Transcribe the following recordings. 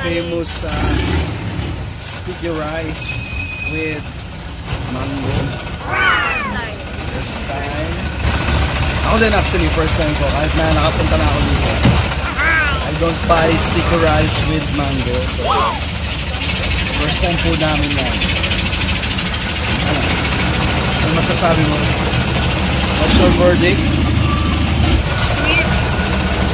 famous sticky rice with mango. First time. Ako din actually, first time ko. Kahit na nakapunta na ako dito. I don't buy sticky rice with mango. So, first time po namin yan. Ano masasabi mo? What's your verdict? Sweet.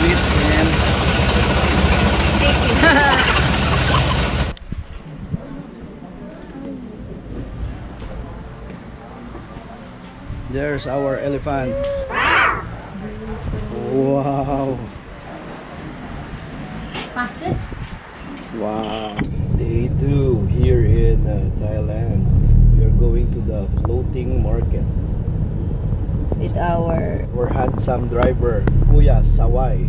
Sweet and there's our elephant. Wow. Wow. Day 2 here in Thailand. We are going to the floating market With our handsome driver, Kuya Sawai.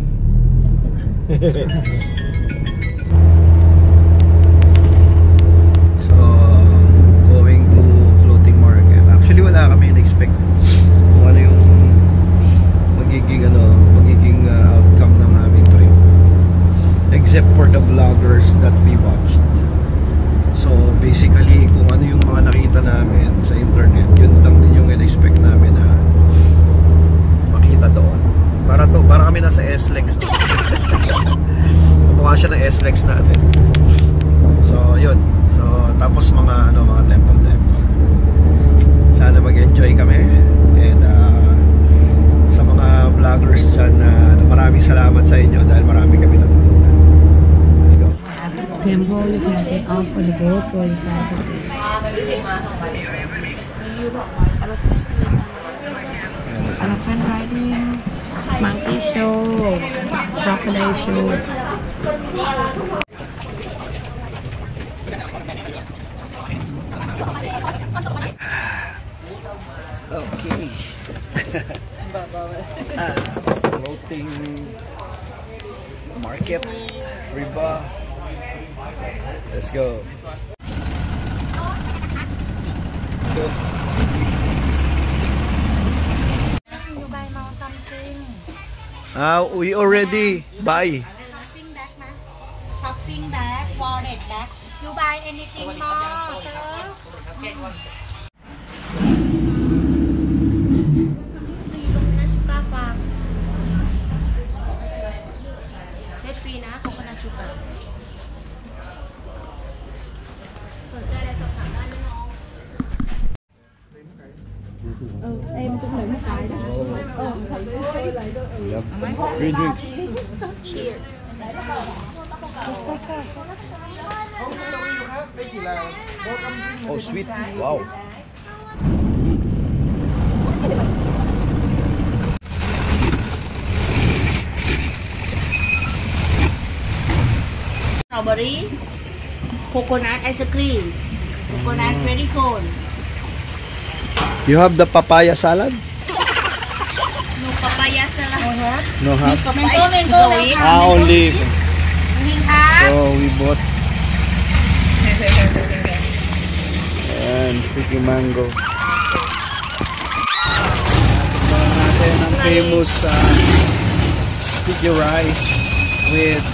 So, going to floating market. Actually, wala kami in-expect kung ano yung magiging outcome ng aming trip. Except for the vloggers that we watched. So, basically, kung ano yung mga nakita namin sa internet, yun lang din yung in-expect namin na makita doon. Para kami nasa SLEX. Mukha siya ng SLEX natin. So, yun. So, tapos mga temple. Sana mag-enjoy kami. And sa mga vloggers dyan na maraming salamat sa inyo dahil marami kami natutunan. Let's go. temple, you can get off on the boat or inside to see. Elephant riding, monkey show, crocodile show. Okay. Floating market, riba. Let's go. You buy now something. We already buy. Shopping bag, ma. Shopping bag, wallet bag. You buy anything more, sir? Let's be na coconut sugar. Em cũng lấy một cái đó. Yep. Free drinks. Cheers. Oh, sweet. Wow. Strawberry, coconut ice cream, coconut very cold. You have the papaya salad? No papaya salad. No have? Mango. Only. Ha? So we bought and sticky mango. Ito natin ang famous sticky rice with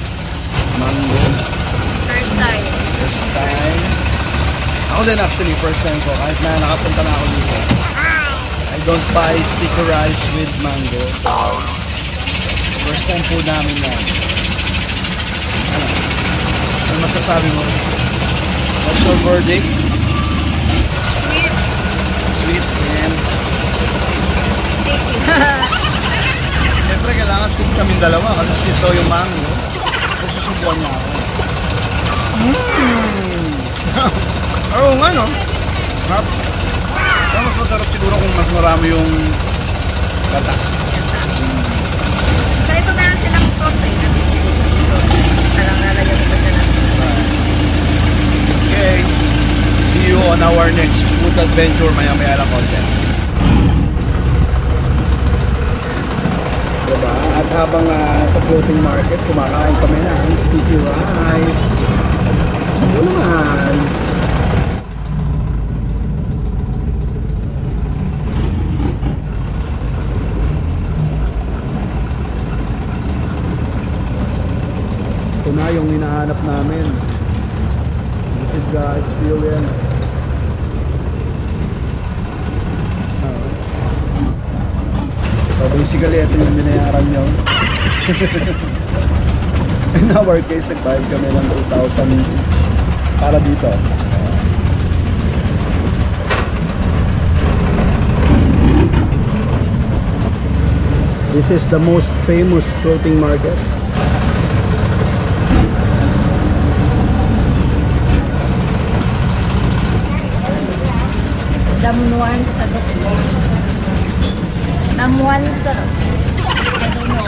mango. First time. First time. Ako din actually, first time ko. Kahit na nakapunta na ako dito. I don't buy sticky rice with mango. First time po namin yan. Ano masasabi mo? What's your verdict? Sweet. Sweet and siyempre kailangan sweet kami dalawa kasi sweet daw yung mango. Kasi susubuan niya ako. Oo nga no. Mas masarap siguro kung mas marami yung gata. Sa ito meron silang sauce eh. Alam nalagyan ko pa dyan. Okay. See you on our next food adventure maya-maya lang content. Diba? At habang sa floating market, kumakain kami ng sticky rice. Ano naman? Ito na yung hinahanap namin. This is the experience. So basically, ito yung binayaran nyo. In our case, nagbayad kami ng 2,000 each para dito. This is the most famous floating market. Damuan sa doktor. Damuan sa I don't know.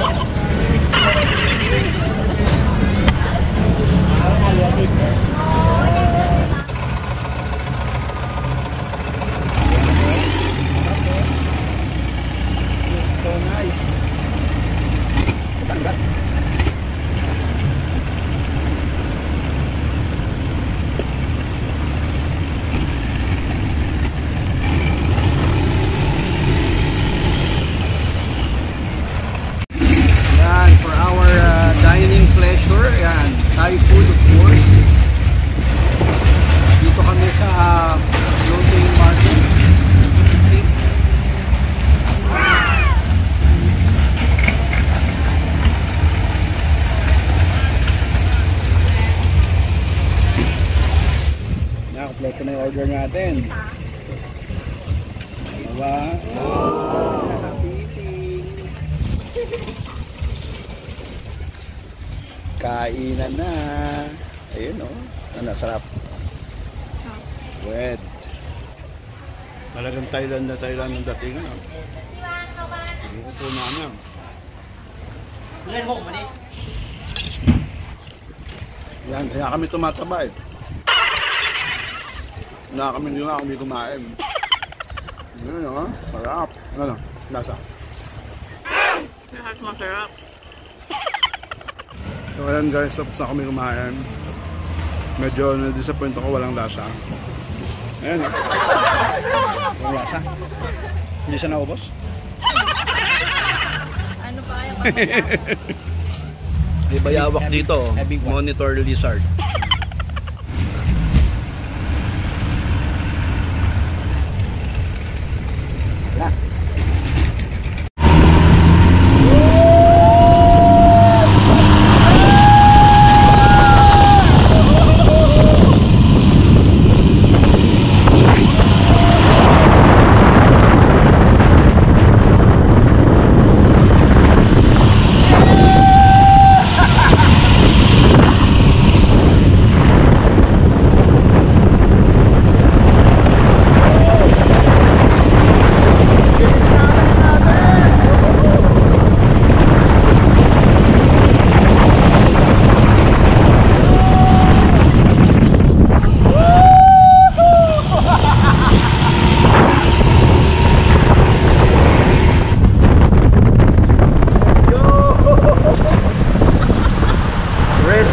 It's so nice. Tanggal. For our dining pleasure, yan, Thai food of course. Dito kami sa floating market. See? Kompleto na yung order natin. Diba? Happy eating! Kainan na. Ayun o. Ano, sarap. Wet. Talagang Thailand na Thailand ang dating. Ano? Ito na na. Yan, kaya kami tumataba eh. Wala kami nila kung hindi kumain. Yun o. Sarap. Ano? Lasa. Masarap. So ayan guys, tapos na kami kumain. Medyo na-disappoint ako, walang lasa. Ayan o. Walang lasa. Hindi siya naubos? Ano pa kaya May bayawak dito. Monitor lizard. Wala.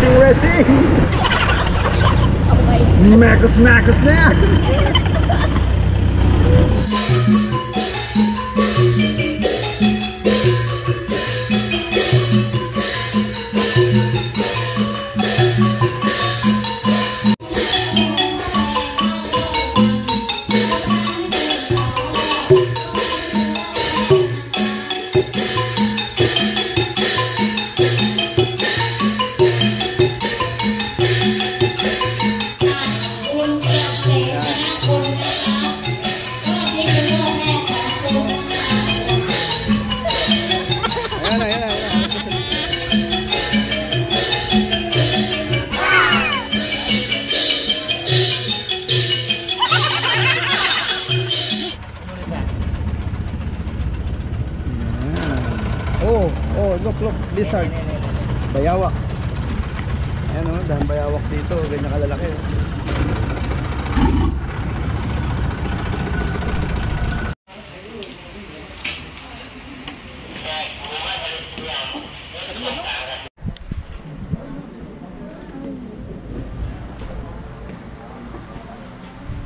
Racing! Makos na yan! Look, lizard. Bayawak. Ayan o, dahil bayawak dito, ganyan kalalaki.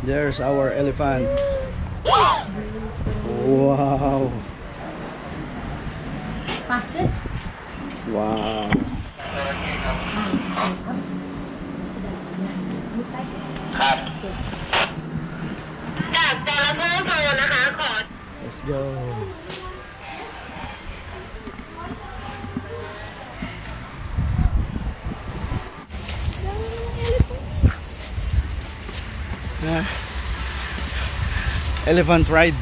There's our elephant. Wow. Bakit? Wow. ครับจากจระเข้โซนนะคะขอ Let's go. Elephant ride.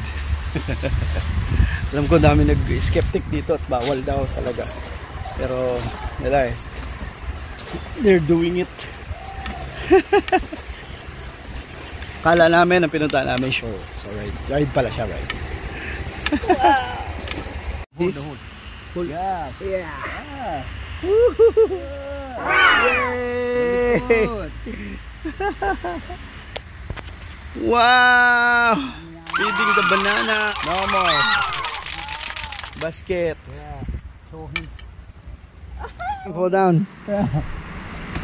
Alam ko dami nag-skeptic dito at bawal daw talaga. Pero wala eh. They're doing it. Kala namin ang pinunta namin show. So ride pala siya, ride. Wow. Hold. Yeah. Yeah. Yay! Wow! Feeding the banana. No more. Basket. Yeah. Show him. Fall down. Yeah.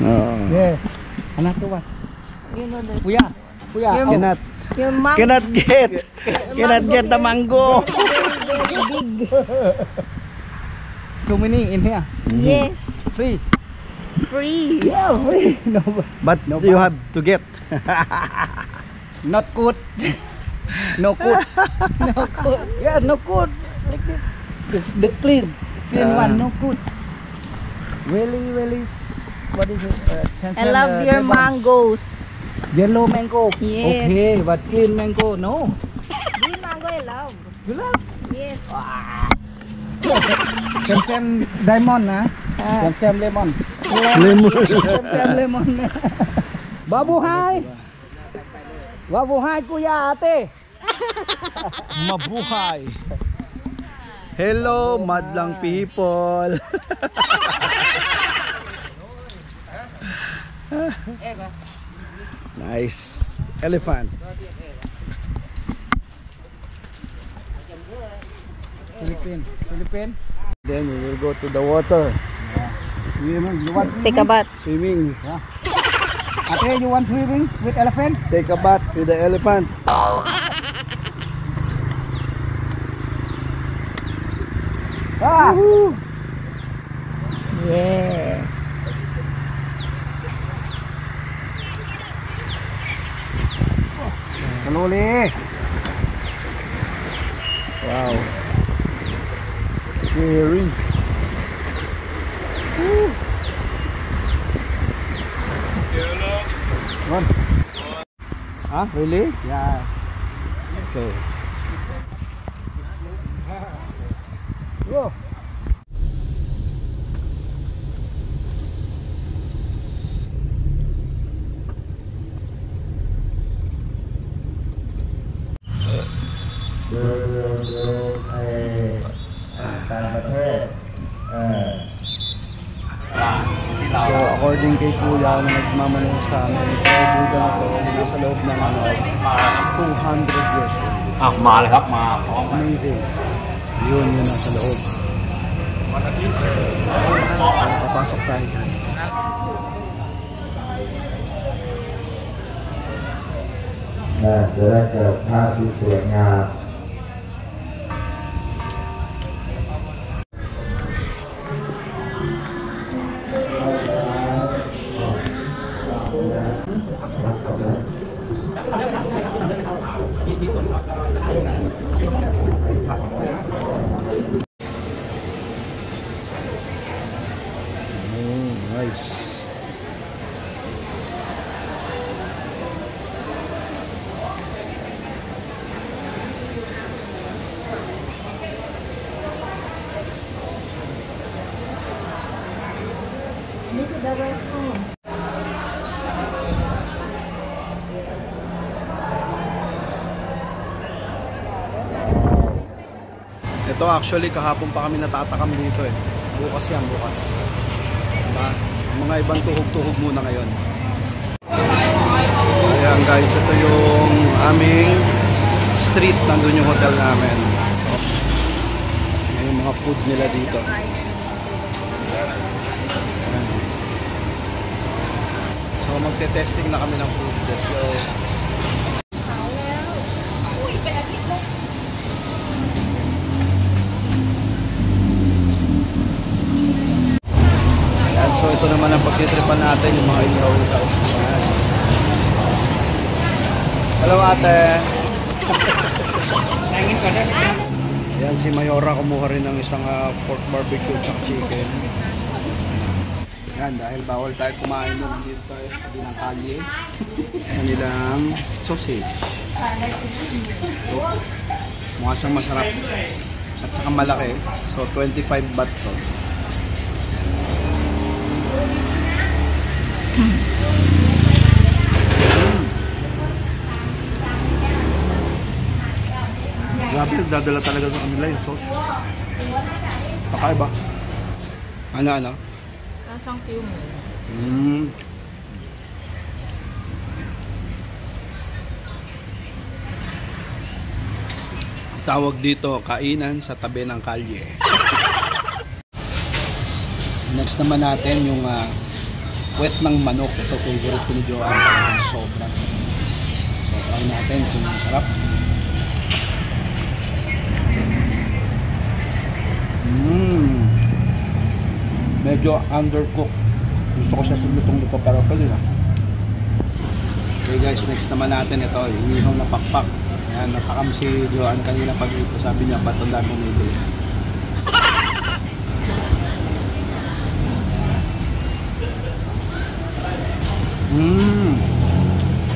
Oh. Yeah. Anak tu what? You know there's Kuya. Cannot. your mom Cannot get the mango. big. So many in here. Yes. Free. Free. Yeah, free. No, But you have to get. not good. No good. No good. Yeah, no good. Like this. The clean one, no good. Really. What is it? I love your mangoes. Yellow mango. Yes. Okay, but green mango, no. Green mango I love. You love? Yes. Sem diamond, na? Sem lemon. Lemon. Sem lemon. Babuhay. Babuhay kuya ate. Mabuhay. Hello, madlang people. Nice. Elephant. Philippine. Then we will go to the water. You want Take a bath. Swimming. Ate, you want swimming with elephant? Take a bath with the elephant. Ah! Yeah. Slowly. Wow. Scary. One. Huh? Really? Yeah. Okay. Go. So according kay Kuya na nagmamanong sa amin, ito Buddha na to, nasa loob ng 200 years old. มาเลยครับมาพร้อม Amazing. Yun nasa loob. Papasok tayo dyan.จะได้เกิดภาพที่สวยงาม Nice. Look at the restroom. Ito actually kahapon pa kami natatakam dito eh. Bukas yan, bukas. Diba? Mga ibang tuhog-tuhog muna ngayon. Ayan guys, ito yung aming street. Nandun yung hotel namin. Ayan yung mga food nila dito. Ayan. So magte-testing na kami ng food. Let's go. So ito naman ang pagtitripan natin, yung mga ihaw-ihaw. Hello ate. Yan si Mayora kumuha rin ng isang pork barbecue at chicken. Yan, dahil bawal tayo kumain nun dito tayo sa ng kalye. Kanilang sausage. So, mukha siyang masarap. At saka malaki. So 25 baht to. Grabe, nagdadala talaga sa kanila yung sauce. Kakaiba. Ano? Lasang piumo. Tawag dito, kainan sa tabi ng kalye. Next naman natin yung wet ng manok. Ito favorite ko ni Joanne. Sobrang. So, try natin kung masarap. Medyo undercooked. Gusto ko siya sa lutong-luto pero pwede na. Okay guys, next naman natin ito, inihaw na pakpak. Ayan, napakam si Joanne kanina pag ito. Sabi niya, patanda mo may ito.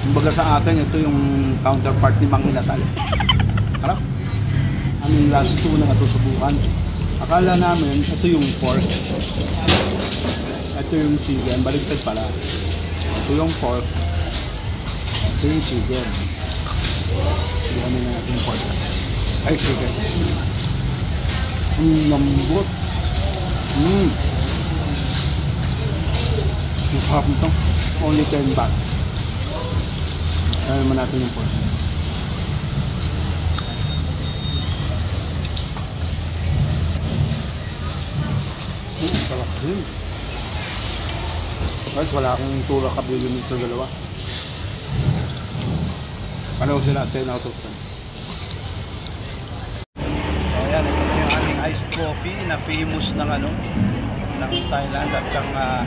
Kumbaga sa atin, ito yung counterpart ni Mang Inasal. Harap. Aming last two na ito subukan. Akala namin, ito yung pork. Ito yung chicken. Baligtad pala. Ito yung pork. Ito yung chicken. Subukan na natin yung pork. Ay, chicken. Ang lambot. Ang sarap nito. Only 10 baht. Kaya naman natin yung pork. Sarap din. Guys, wala akong tulak kabilin sa dalawa. Pareho sila 10 out of 10. So ayan, ito na yung aming iced coffee na famous ng ng Thailand at saka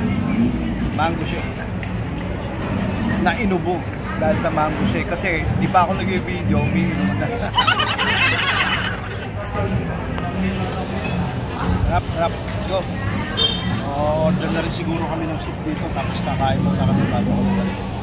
mango shake na inubo dahil sa mango shake kasi di pa ako nag-video, umiinom na. Harap, let's go. Order na rin siguro kami ng soup dito tapos kakain muna kami bago ako.